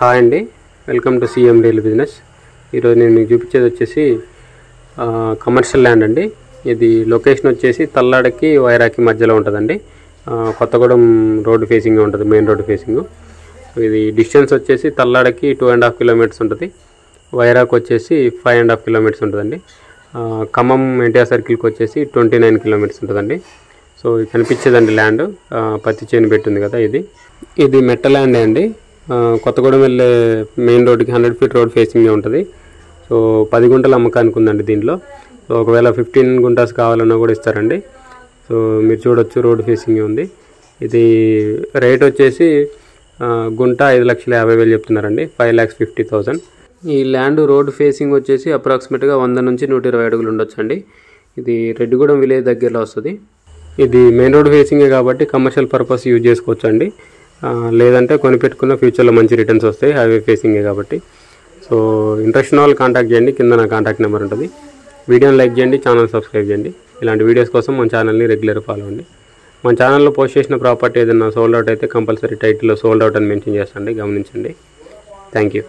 Hi అండి, welcome to CM daily business. ఈరోజు నేను మీకు చూపించేది వచ్చేసి కమర్షియల్ ల్యాండ్ అండి. ఇది లొకేషన్ వచ్చేసి తల్లాడకి వైరాకి మధ్యలో ఉంటుందండి. కొత్తగూడెం రోడ్డు ఫేసింగ్ ఉంటుంది, మెయిన్ రోడ్డు ఫేసింగ్. ఇది డిస్టెన్స్ వచ్చేసి తల్లాడకి 2.5 కిలోమీటర్స్ ఉంటుంది, వైరాకి వచ్చేసి 5.5 కిలోమీటర్స్ ఉంటుందండి. ఖమ్మం ఎన్టీఆర్ సర్కిల్కి వచ్చేసి 29 కిలోమీటర్స్ ఉంటుందండి. సో ఇది కనిపించేదండి ల్యాండ్, పత్తి చేను పెట్టింది కదా. ఇది మెట్ట ల్యాండే అండి. కొత్తగూడెం వెళ్ళే మెయిన్ రోడ్డుకి 100 ఫీట్ రోడ్ ఫేసింగే ఉంటుంది. సో 10 గుంటలు అమ్మకానికి ఉందండి దీంట్లో. సో ఒకవేళ 15 గుంటాస్ కావాలన్నా కూడా ఇస్తారండి. సో మీరు చూడొచ్చు, రోడ్ ఫేసింగే ఉంది. ఇది రేట్ వచ్చేసి గుంట 5,50,000 చెప్తున్నారండి, 5,50,000. ఈ ల్యాండ్ రోడ్ ఫేసింగ్ వచ్చేసి అప్రాక్సిమేట్గా 100 నుంచి 120 అడుగులు ఉండొచ్చు అండి. ఇది రెడ్డిగూడెం విలేజ్ దగ్గరలో వస్తుంది. ఇది మెయిన్ రోడ్ ఫేసింగే కాబట్టి కమర్షియల్ పర్పస్ యూజ్ చేసుకోవచ్చు అండి. లేదంటే కొనిపెట్టుకున్న ఫ్యూచర్లో మంచి రిటర్న్స్ వస్తాయి, హైవే ఫేసింగే కాబట్టి. సో ఇంట్రెస్ట్ ఉన్న వాళ్ళు కాంటాక్ట్ చేయండి, కింద నా కాంటాక్ట్ నెంబర్ ఉంటుంది. వీడియోని లైక్ చేయండి, ఛానల్ సబ్స్క్రైబ్ చేయండి. ఇలాంటి వీడియోస్ కోసం మన ఛానల్ని రెగ్యులర్ ఫాలో అవ్వండి. మన ఛానల్లో పోస్ట్ చేసిన ప్రాపర్టీ ఏదైనా సోల్డ్ అవుట్ అయితే కంపల్సరీ టైటిల్లో సోల్డ్ అవుట్ అని మెన్షన్ చేస్తాండి, గమనించండి. Thank you.